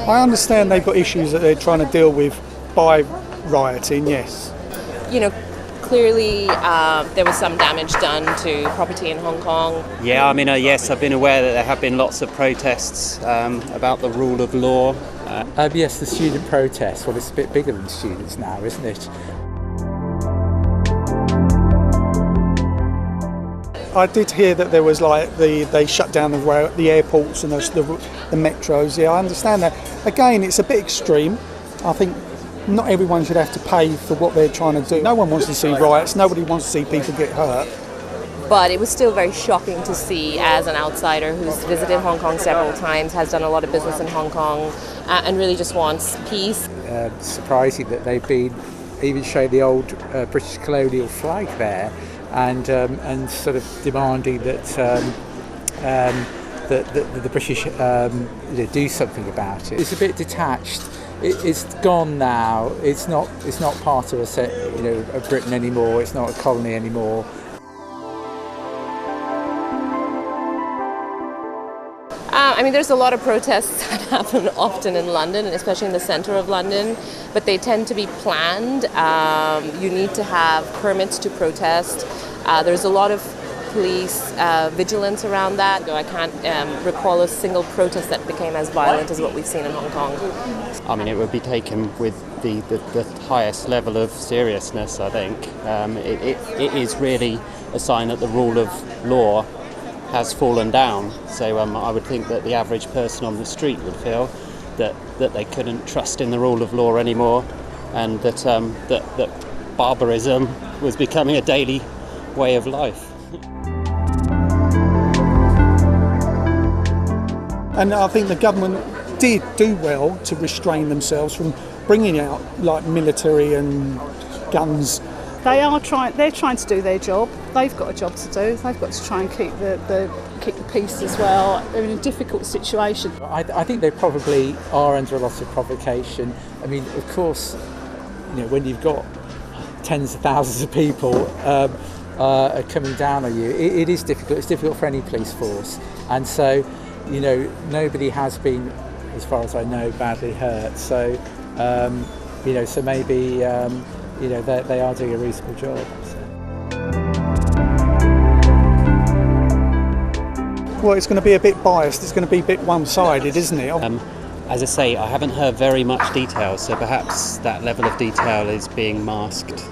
I understand they've got issues that they're trying to deal with by rioting, yes. You know, clearly there was some damage done to property in Hong Kong. Yeah, I mean, yes, I've been aware that there have been lots of protests about the rule of law. Yes, the student protest. Well, it's a bit bigger than students now, isn't it? I did hear that there was they shut down the airports and the metros. Yeah, I understand that. Again, it's a bit extreme. I think not everyone should have to pay for what they're trying to do. No one wants to see riots. Nobody wants to see people get hurt. But it was still very shocking to see, as an outsider who's visited Hong Kong several times, has done a lot of business in Hong Kong, and really just wants peace. Surprising that they've been even showing the old British colonial flag there, and sort of demanding that the British do something about it. It's a bit detached. It's gone now. It's not part of of Britain anymore. It's not a colony anymore. I mean, there's a lot of protests that happen often in London, and especially in the centre of London, but they tend to be planned. You need to have permits to protest. There's a lot of police vigilance around that. I can't recall a single protest that became as violent as what we've seen in Hong Kong. I mean, it would be taken with the highest level of seriousness, I think. It is really a sign that the rule of law has fallen down. So I would think that the average person on the street would feel that they couldn't trust in the rule of law anymore, and that barbarism was becoming a daily way of life. And I think the government did do well to restrain themselves from bringing out military and guns. They're trying to do their job. They've got a job to do. They've got to try and keep the peace as well. They're in a difficult situation. I think they probably are under a lot of provocation. I mean, of course, when you've got tens of thousands of people coming down on you, it is difficult. It's difficult for any police force, and so nobody has been, as far as I know, badly hurt. So so maybe they are doing a reasonable job. So. Well, it's going to be a bit biased. It's going to be a bit one-sided, isn't it? As I say, I haven't heard very much detail, so perhaps that level of detail is being masked.